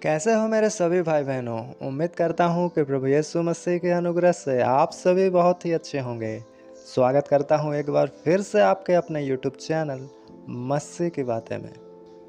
कैसे हो मेरे सभी भाई बहनों। उम्मीद करता हूँ कि प्रभु यीशु मसीह के अनुग्रह से आप सभी बहुत ही अच्छे होंगे। स्वागत करता हूँ एक बार फिर से आपके अपने यूट्यूब चैनल मसीह की बातें में,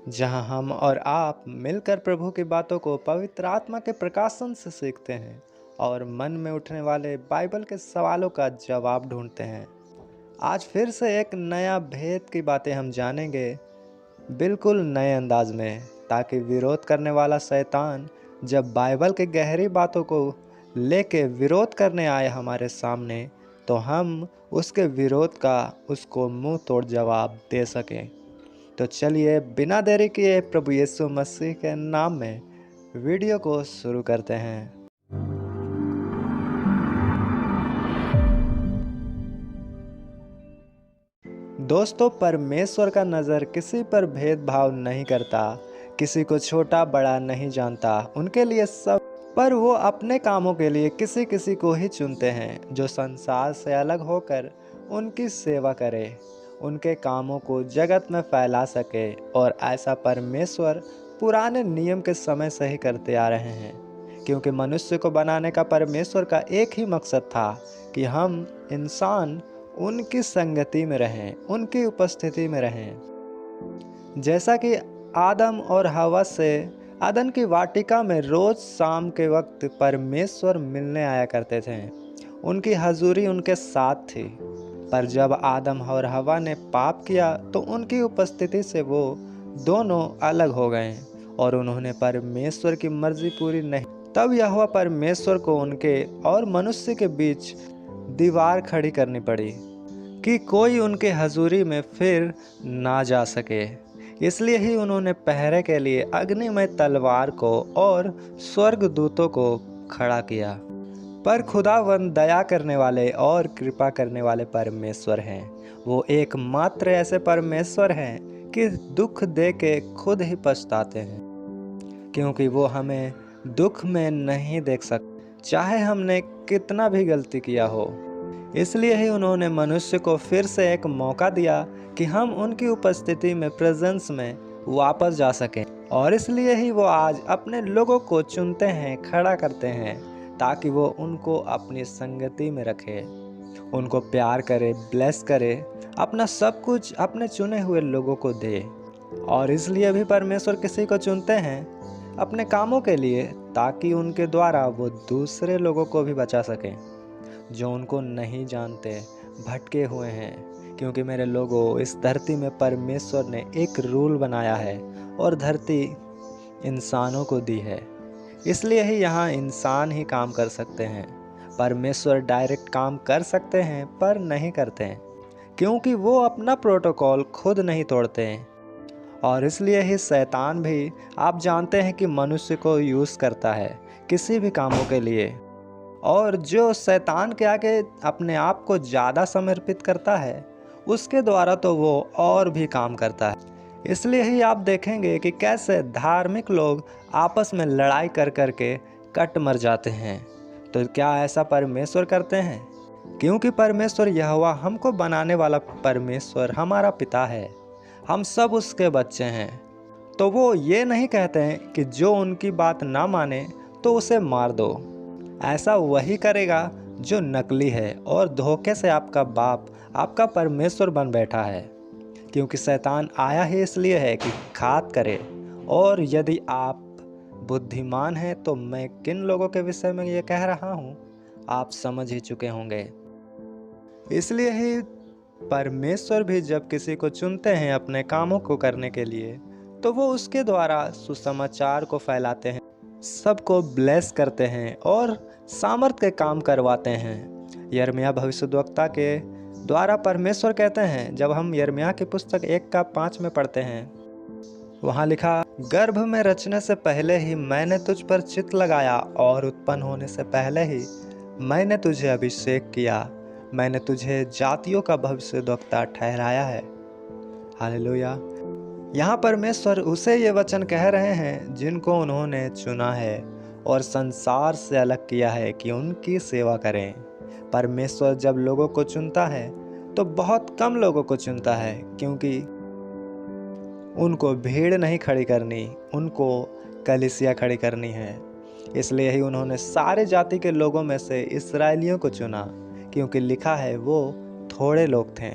जहाँ हम और आप मिलकर प्रभु की बातों को पवित्र आत्मा के प्रकाशन से सीखते हैं और मन में उठने वाले बाइबल के सवालों का जवाब ढूंढते हैं। आज फिर से एक नया भेद की बातें हम जानेंगे, बिल्कुल नए अंदाज में, ताकि विरोध करने वाला शैतान जब बाइबल की गहरी बातों को लेके विरोध करने आए हमारे सामने, तो हम उसके विरोध का उसको मुंह तोड़ जवाब दे सकें। तो चलिए बिना देरी किए प्रभु यीशु मसीह के नाम में वीडियो को शुरू करते हैं। दोस्तों, परमेश्वर का नज़र किसी पर भेदभाव नहीं करता, किसी को छोटा बड़ा नहीं जानता। उनके लिए सब, पर वो अपने कामों के लिए किसी किसी को ही चुनते हैं जो संसार से अलग होकर उनकी सेवा करे, उनके कामों को जगत में फैला सके। और ऐसा परमेश्वर पुराने नियम के समय से ही करते आ रहे हैं, क्योंकि मनुष्य को बनाने का परमेश्वर का एक ही मकसद था कि हम इंसान उनकी संगति में रहें, उनकी उपस्थिति में रहें। जैसा कि आदम और हवा से अदन की वाटिका में रोज शाम के वक्त परमेश्वर मिलने आया करते थे, उनकी हजूरी उनके साथ थी। पर जब आदम और हवा ने पाप किया तो उनकी उपस्थिति से वो दोनों अलग हो गए और उन्होंने परमेश्वर की मर्जी पूरी नहीं। तब यहोवा परमेश्वर को उनके और मनुष्य के बीच दीवार खड़ी करनी पड़ी कि कोई उनके हजूरी में फिर ना जा सके। इसलिए ही उन्होंने पहरे के लिए अग्निमय तलवार को और स्वर्गदूतों को खड़ा किया। पर खुदावंद दया करने वाले और कृपा करने वाले परमेश्वर हैं। वो एकमात्र ऐसे परमेश्वर हैं कि दुख दे के खुद ही पछताते हैं, क्योंकि वो हमें दुख में नहीं देख सकते, चाहे हमने कितना भी गलती किया हो। इसलिए ही उन्होंने मनुष्य को फिर से एक मौका दिया कि हम उनकी उपस्थिति में, प्रेजेंस में वापस जा सकें। और इसलिए ही वो आज अपने लोगों को चुनते हैं, खड़ा करते हैं, ताकि वो उनको अपनी संगति में रखे, उनको प्यार करे, ब्लेस करे, अपना सब कुछ अपने चुने हुए लोगों को दे। और इसलिए भी परमेश्वर किसी को चुनते हैं अपने कामों के लिए, ताकि उनके द्वारा वो दूसरे लोगों को भी बचा सकें जो उनको नहीं जानते, भटके हुए हैं। क्योंकि मेरे लोगों, इस धरती में परमेश्वर ने एक रूल बनाया है और धरती इंसानों को दी है। इसलिए ही यहाँ इंसान ही काम कर सकते हैं। परमेश्वर डायरेक्ट काम कर सकते हैं पर नहीं करते हैं, क्योंकि वो अपना प्रोटोकॉल खुद नहीं तोड़ते हैं। और इसलिए ही शैतान भी, आप जानते हैं कि मनुष्य को यूज़ करता है किसी भी कामों के लिए। और जो शैतान के आगे अपने आप को ज़्यादा समर्पित करता है, उसके द्वारा तो वो और भी काम करता है। इसलिए ही आप देखेंगे कि कैसे धार्मिक लोग आपस में लड़ाई कर कर के कट मर जाते हैं। तो क्या ऐसा परमेश्वर करते हैं? क्योंकि परमेश्वर यहोवा, हमको बनाने वाला परमेश्वर हमारा पिता है, हम सब उसके बच्चे हैं। तो वो ये नहीं कहते हैं कि जो उनकी बात ना माने तो उसे मार दो। ऐसा वही करेगा जो नकली है और धोखे से आपका बाप, आपका परमेश्वर बन बैठा है। क्योंकि शैतान आया ही इसलिए है कि घात करे। और यदि आप बुद्धिमान हैं तो मैं किन लोगों के विषय में ये कह रहा हूँ आप समझ ही चुके होंगे। इसलिए ही परमेश्वर भी जब किसी को चुनते हैं अपने कामों को करने के लिए, तो वो उसके द्वारा सुसमाचार को फैलाते हैं, सबको ब्लेस करते हैं और सामर्थ के काम करवाते हैं। यिर्मयाह भविष्यद्वक्ता के द्वारा परमेश्वर कहते हैं, जब हम यिर्मयाह की पुस्तक 1:5 में पढ़ते हैं, वहाँ लिखा, गर्भ में रचने से पहले ही मैंने तुझ पर चित्त लगाया और उत्पन्न होने से पहले ही मैंने तुझे अभिषेक किया। मैंने तुझे जातियों का भविष्यद्वक्ता ठहराया है। हालेलुया। यहाँ परमेश्वर उसे ये वचन कह रहे हैं जिनको उन्होंने चुना है और संसार से अलग किया है कि उनकी सेवा करें। परमेश्वर जब लोगों को चुनता है तो बहुत कम लोगों को चुनता है, क्योंकि उनको भीड़ नहीं खड़ी करनी, उनको कलीसिया खड़ी करनी है। इसलिए ही उन्होंने सारे जाति के लोगों में से इस्राएलियों को चुना, क्योंकि लिखा है वो थोड़े लोग थे।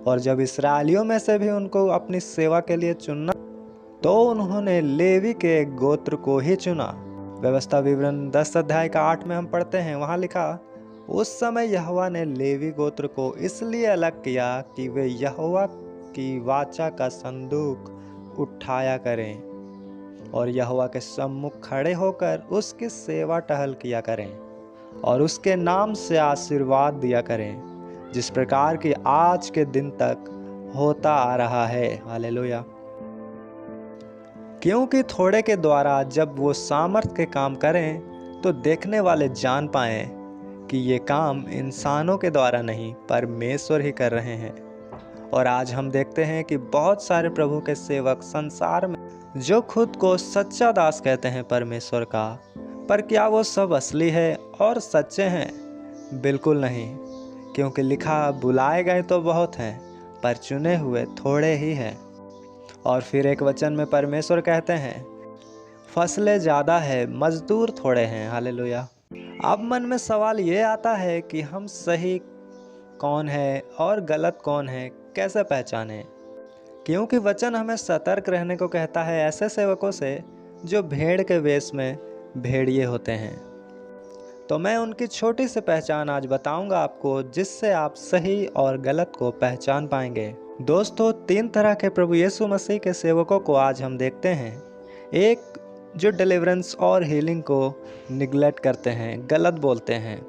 और जब इस्राएलियों में से भी उनको अपनी सेवा के लिए चुना तो उन्होंने लेवी के गोत्र को ही चुना। व्यवस्था विवरण 10 अध्याय का 8 में हम पढ़ते हैं, वहाँ लिखा, उस समय यहोवा ने लेवी गोत्र को इसलिए अलग किया कि वे यहोवा की वाचा का संदूक उठाया करें और यहोवा के सम्मुख खड़े होकर उसकी सेवा टहल किया करें और उसके नाम से आशीर्वाद दिया करें, जिस प्रकार की आज के दिन तक होता आ रहा है। हालेलुया। क्योंकि थोड़े के द्वारा जब वो सामर्थ के काम करें तो देखने वाले जान पाएं कि ये काम इंसानों के द्वारा नहीं परमेश्वर ही कर रहे हैं। और आज हम देखते हैं कि बहुत सारे प्रभु के सेवक संसार में जो खुद को सच्चा दास कहते हैं परमेश्वर का, पर क्या वो सब असली है और सच्चे हैं? बिल्कुल नहीं, क्योंकि लिखा, बुलाए गए तो बहुत हैं पर चुने हुए थोड़े ही हैं। और फिर एक वचन में परमेश्वर कहते हैं, फसलें ज़्यादा है मजदूर थोड़े हैं। हालेलुया। अब मन में सवाल ये आता है कि हम सही कौन है और गलत कौन है कैसे पहचानें? क्योंकि वचन हमें सतर्क रहने को कहता है ऐसे सेवकों से जो भेड़ के वेश में भेड़िए होते हैं। तो मैं उनकी छोटी सी पहचान आज बताऊंगा आपको, जिससे आप सही और गलत को पहचान पाएंगे। दोस्तों, 3 तरह के प्रभु यीशु मसीह के सेवकों को आज हम देखते हैं। एक जो डिलीवरेंस और हीलिंग को निगलेक्ट करते हैं, गलत बोलते हैं,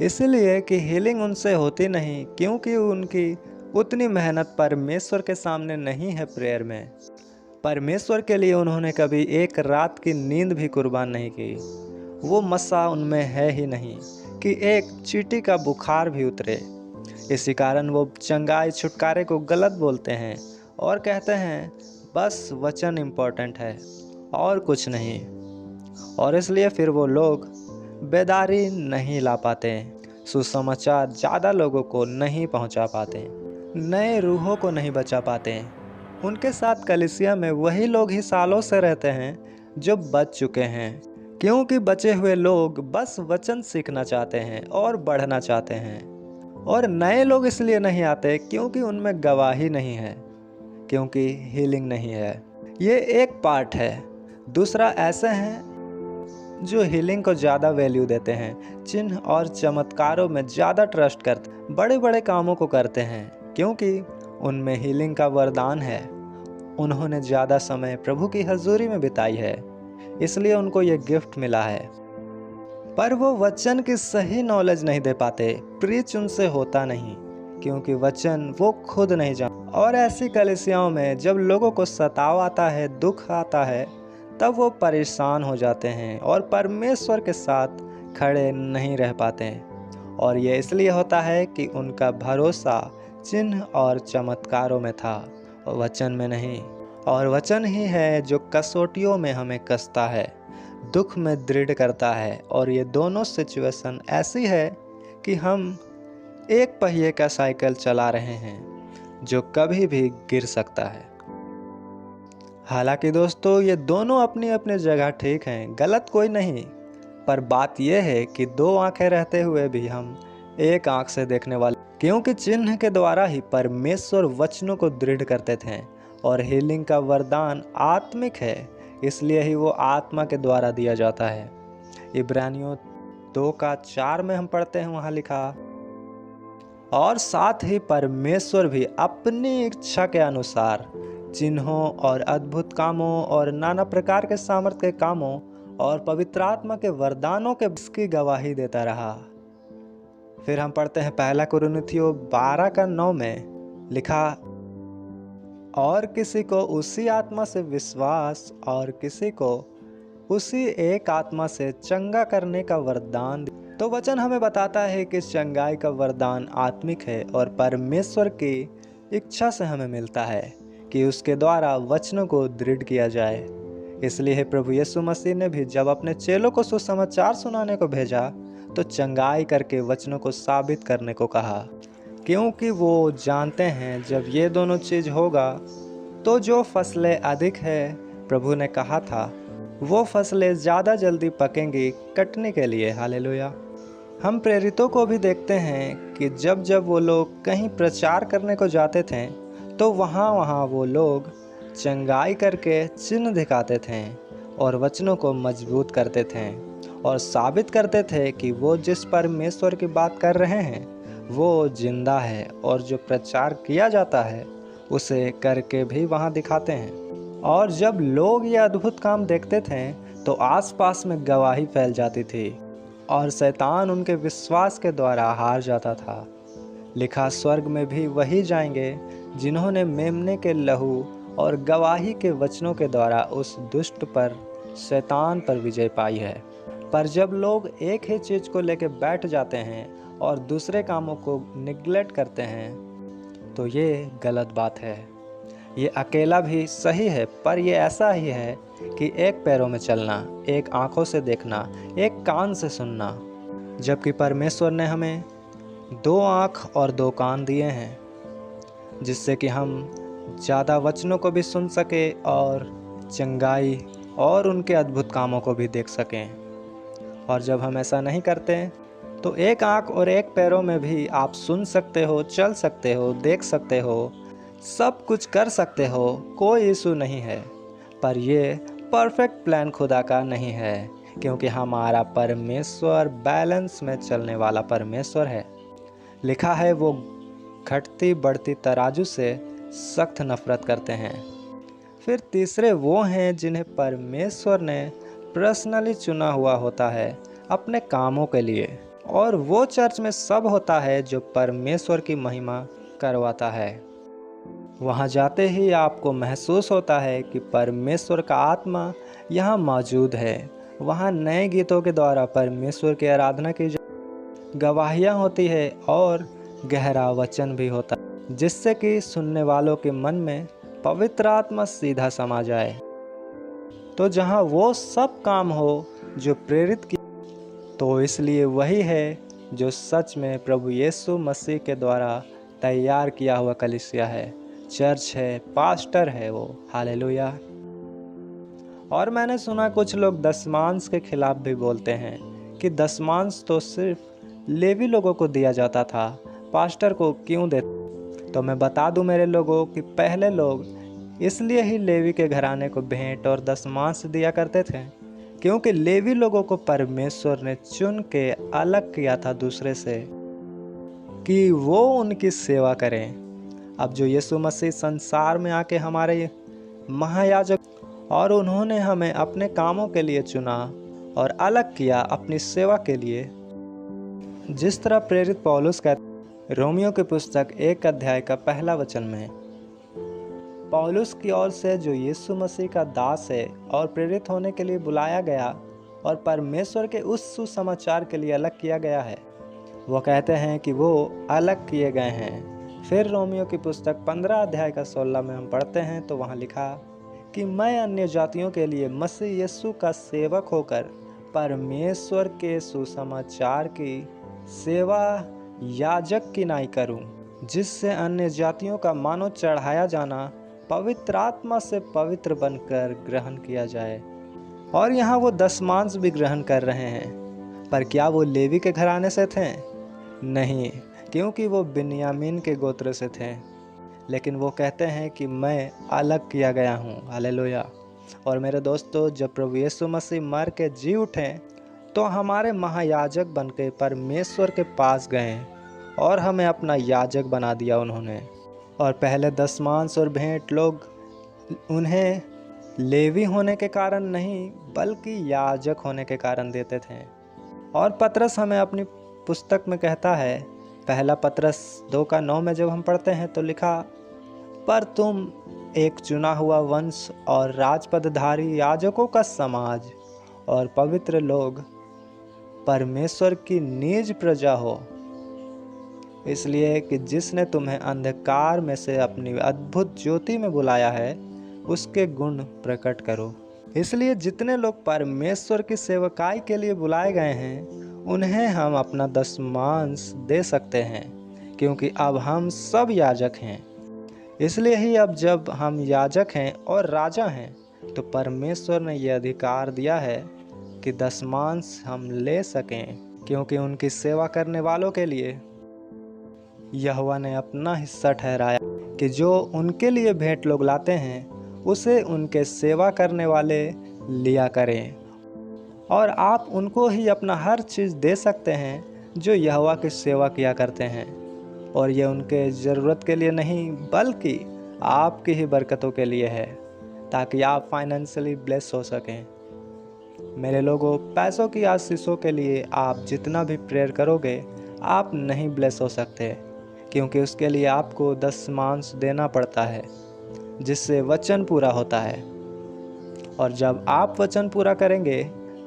इसलिए कि हीलिंग उनसे होती नहीं, क्योंकि उनकी उतनी मेहनत परमेश्वर के सामने नहीं है। प्रेयर में परमेश्वर के लिए उन्होंने कभी एक रात की नींद भी कुर्बान नहीं की। वो मसा उनमें है ही नहीं कि एक चींटी का बुखार भी उतरे। इसी कारण वो चंगाई छुटकारे को गलत बोलते हैं और कहते हैं बस वचन इम्पोर्टेंट है और कुछ नहीं। और इसलिए फिर वो लोग बेदारी नहीं ला पाते, सुसमाचार ज़्यादा लोगों को नहीं पहुंचा पाते, नए रूहों को नहीं बचा पाते। उनके साथ कलीसिया में वही लोग ही सालों से रहते हैं जो बच चुके हैं, क्योंकि बचे हुए लोग बस वचन सीखना चाहते हैं और बढ़ना चाहते हैं। और नए लोग इसलिए नहीं आते क्योंकि उनमें गवाही नहीं है, क्योंकि हीलिंग नहीं है। ये एक पार्ट है। दूसरा, ऐसे हैं जो हीलिंग को ज़्यादा वैल्यू देते हैं, चिन्ह और चमत्कारों में ज़्यादा ट्रस्ट करते, बड़े बड़े कामों को करते हैं क्योंकि उनमें हीलिंग का वरदान है। उन्होंने ज़्यादा समय प्रभु की हजूरी में बिताई है, इसलिए उनको ये गिफ्ट मिला है। पर वो वचन की सही नॉलेज नहीं दे पाते, प्रीच उनसे होता नहीं, क्योंकि वचन वो खुद नहीं जानते। और ऐसी कलीसियाओं में जब लोगों को सताव आता है, दुख आता है, तब वो परेशान हो जाते हैं और परमेश्वर के साथ खड़े नहीं रह पाते। और ये इसलिए होता है कि उनका भरोसा चिन्ह और चमत्कारों में था और वचन में नहीं। और वचन ही है जो कसौटियों में हमें कसता है, दुख में दृढ़ करता है। और ये दोनों सिचुएशन ऐसी है कि हम एक पहिए का साइकिल चला रहे हैं जो कभी भी गिर सकता है। हालांकि दोस्तों, ये दोनों अपनी अपनी जगह ठीक हैं, गलत कोई नहीं। पर बात यह है कि 2 आंखें रहते हुए भी हम एक आंख से देखने वाले, क्योंकि चिन्ह के द्वारा ही परमेश्वर वचनों को दृढ़ करते थे। और हीलिंग का वरदान आत्मिक है, इसलिए ही वो आत्मा के द्वारा दिया जाता है। इब्रानियों 2:4 में हम पढ़ते हैं, वहाँ लिखा, और साथ ही परमेश्वर भी अपनी इच्छा के अनुसार चिन्हों और अद्भुत कामों और नाना प्रकार के सामर्थ के कामों और पवित्र आत्मा के वरदानों के इसकी गवाही देता रहा। फिर हम पढ़ते हैं 1 कुरिन्थियों 12:9 में लिखा, और किसी को उसी आत्मा से विश्वास और किसी को उसी एक आत्मा से चंगा करने का वरदान। तो वचन हमें बताता है कि चंगाई का वरदान आत्मिक है और परमेश्वर की इच्छा से हमें मिलता है कि उसके द्वारा वचनों को दृढ़ किया जाए। इसलिए प्रभु यीशु मसीह ने भी जब अपने चेलों को सुसमाचार सुनाने को भेजा तो चंगाई करके वचनों को साबित करने को कहा, क्योंकि वो जानते हैं जब ये दोनों चीज़ होगा तो जो फसलें अधिक है, प्रभु ने कहा था, वो फसलें ज़्यादा जल्दी पकेंगी कटने के लिए। हालेलुया। हम प्रेरितों को भी देखते हैं कि जब जब वो लोग कहीं प्रचार करने को जाते थे तो वहाँ वो लोग चंगाई करके चिन्ह दिखाते थे और वचनों को मजबूत करते थे और साबित करते थे कि वो जिस परमेश्वर की बात कर रहे हैं वो जिंदा है, और जो प्रचार किया जाता है उसे करके भी वहाँ दिखाते हैं। और जब लोग ये अद्भुत काम देखते थे तो आसपास में गवाही फैल जाती थी और शैतान उनके विश्वास के द्वारा हार जाता था। लिखा स्वर्ग में भी वही जाएंगे जिन्होंने मेमने के लहू और गवाही के वचनों के द्वारा उस दुष्ट पर, शैतान पर विजय पाई है। पर जब लोग एक ही चीज़ को लेकर बैठ जाते हैं और दूसरे कामों को निगलेक्ट करते हैं तो ये गलत बात है। ये अकेला भी सही है, पर ये ऐसा ही है कि एक पैरों में चलना, एक आंखों से देखना, एक कान से सुनना, जबकि परमेश्वर ने हमें 2 आँख और 2 कान दिए हैं जिससे कि हम ज़्यादा वचनों को भी सुन सके और चंगाई और उनके अद्भुत कामों को भी देख सकें। और जब हम ऐसा नहीं करते तो एक आँख और एक पैरों में भी आप सुन सकते हो, चल सकते हो, देख सकते हो, सब कुछ कर सकते हो, कोई इशू नहीं है। पर ये परफेक्ट प्लान खुदा का नहीं है, क्योंकि हमारा परमेश्वर बैलेंस में चलने वाला परमेश्वर है। लिखा है वो घटती बढ़ती तराजू से सख्त नफरत करते हैं। फिर तीसरे वो हैं जिन्हें परमेश्वर ने पर्सनली चुना हुआ होता है अपने कामों के लिए, और वो चर्च में सब होता है जो परमेश्वर की महिमा करवाता है। वहाँ जाते ही आपको महसूस होता है कि परमेश्वर का आत्मा यहाँ मौजूद है। वहाँ नए गीतों के द्वारा परमेश्वर की आराधना की गवाहियाँ होती है और गहरा वचन भी होता है, जिससे कि सुनने वालों के मन में पवित्र आत्मा सीधा समा जाए। तो जहाँ वो सब काम हो जो प्रेरित की, तो इसलिए वही है जो सच में प्रभु यीशु मसीह के द्वारा तैयार किया हुआ कलीसिया है, चर्च है, पास्टर है वो। हालेलुया। और मैंने सुना कुछ लोग दशमांश के खिलाफ भी बोलते हैं कि दशमांश तो सिर्फ लेवी लोगों को दिया जाता था, पास्टर को क्यों देते। तो मैं बता दूं मेरे लोगों कि पहले लोग इसलिए ही लेवी के घराने को भेंट और दशमांश दिया करते थे क्योंकि लेवी लोगों को परमेश्वर ने चुन के अलग किया था दूसरे से कि वो उनकी सेवा करें। अब जो यीशु मसीह संसार में आके हमारे महायाजक, और उन्होंने हमें अपने कामों के लिए चुना और अलग किया अपनी सेवा के लिए। जिस तरह प्रेरित पौलुस कहते रोमियो की पुस्तक 1 अध्याय का 1 वचन में, पौलुस की ओर से जो यीशु मसीह का दास है और प्रेरित होने के लिए बुलाया गया और परमेश्वर के उस सुसमाचार के लिए अलग किया गया है, वो कहते हैं कि वो अलग किए गए हैं। फिर रोमियो की पुस्तक 15 अध्याय का 16 में हम पढ़ते हैं तो वहाँ लिखा कि मैं अन्य जातियों के लिए मसीह यीशु का सेवक होकर परमेश्वर के सुसमाचार की सेवा याजक की नाई करूं, जिससे अन्य जातियों का मानो चढ़ाया जाना पवित्र आत्मा से पवित्र बनकर ग्रहण किया जाए। और यहाँ वो दशमांश भी ग्रहण कर रहे हैं। पर क्या वो लेवी के घराने से थे? नहीं, क्योंकि वो बिन्यामीन के गोत्र से थे। लेकिन वो कहते हैं कि मैं अलग किया गया हूँ। हालेलुया। और मेरे दोस्तों, जब प्रभु यीशु मसीह मर के जी उठे तो हमारे महायाजक बनके परमेश्वर के पास गए और हमें अपना याजक बना दिया उन्होंने। और पहले दशमांश और भेंट लोग उन्हें लेवी होने के कारण नहीं बल्कि याजक होने के कारण देते थे। और पतरस हमें अपनी पुस्तक में कहता है, 1 पतरस 2:9 में जब हम पढ़ते हैं तो लिखा, पर तुम एक चुना हुआ वंश और राजपदधारी याजकों का समाज और पवित्र लोग, परमेश्वर की निज प्रजा हो, इसलिए कि जिसने तुम्हें अंधकार में से अपनी अद्भुत ज्योति में बुलाया है उसके गुण प्रकट करो। इसलिए जितने लोग परमेश्वर की सेवकाई के लिए बुलाए गए हैं उन्हें हम अपना दशमांश दे सकते हैं, क्योंकि अब हम सब याजक हैं। इसलिए ही अब जब हम याजक हैं और राजा हैं तो परमेश्वर ने यह अधिकार दिया है कि दशमांश हम ले सकें, क्योंकि उनकी सेवा करने वालों के लिए यहोवा ने अपना हिस्सा ठहराया कि जो उनके लिए भेंट लोग लाते हैं उसे उनके सेवा करने वाले लिया करें। और आप उनको ही अपना हर चीज़ दे सकते हैं जो यहोवा की सेवा किया करते हैं, और ये उनके ज़रूरत के लिए नहीं बल्कि आपकी ही बरकतों के लिए है, ताकि आप फाइनेंशियली ब्लेस हो सकें। मेरे लोगों, पैसों की आशीषों के लिए आप जितना भी प्रेयर करोगे आप नहीं ब्लेस हो सकते, क्योंकि उसके लिए आपको दशमांश देना पड़ता है, जिससे वचन पूरा होता है। और जब आप वचन पूरा करेंगे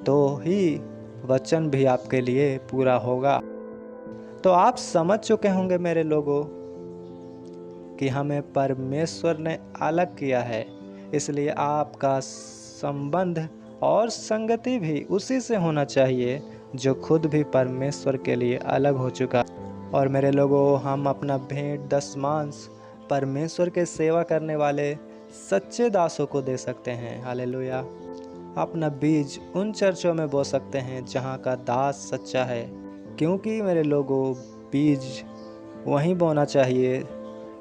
तो ही वचन भी आपके लिए पूरा होगा। तो आप समझ चुके होंगे मेरे लोगों कि हमें परमेश्वर ने अलग किया है, इसलिए आपका संबंध और संगति भी उसी से होना चाहिए जो खुद भी परमेश्वर के लिए अलग हो चुका। और मेरे लोगों, हम अपना भेंट दशमांश परमेश्वर के सेवा करने वाले सच्चे दासों को दे सकते हैं। हालेलुया। अपना बीज उन चर्चों में बो सकते हैं जहाँ का दास सच्चा है, क्योंकि मेरे लोगों, बीज वहीं बोना चाहिए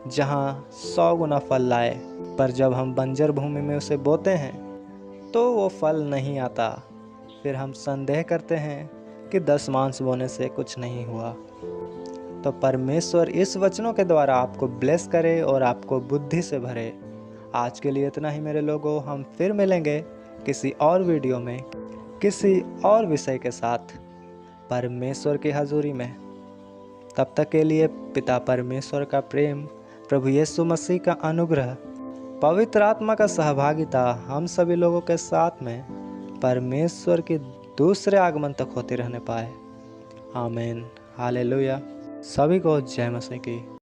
जहाँ 100 गुना फल लाए। पर जब हम बंजर भूमि में उसे बोते हैं तो वो फल नहीं आता। फिर हम संदेह करते हैं कि दशमांश बोने से कुछ नहीं हुआ। तो परमेश्वर इस वचनों के द्वारा आपको ब्लेस करे और आपको बुद्धि से भरे। आज के लिए इतना ही मेरे लोगों, हम फिर मिलेंगे किसी और वीडियो में किसी और विषय के साथ परमेश्वर की हजूरी में। तब तक के लिए पिता परमेश्वर का प्रेम, प्रभु यीशु मसीह का अनुग्रह, पवित्र आत्मा का सहभागिता हम सभी लोगों के साथ में परमेश्वर के दूसरे आगमन तक होते रहने पाए। आमीन। हालेलुया। सभी को जय मसीह की।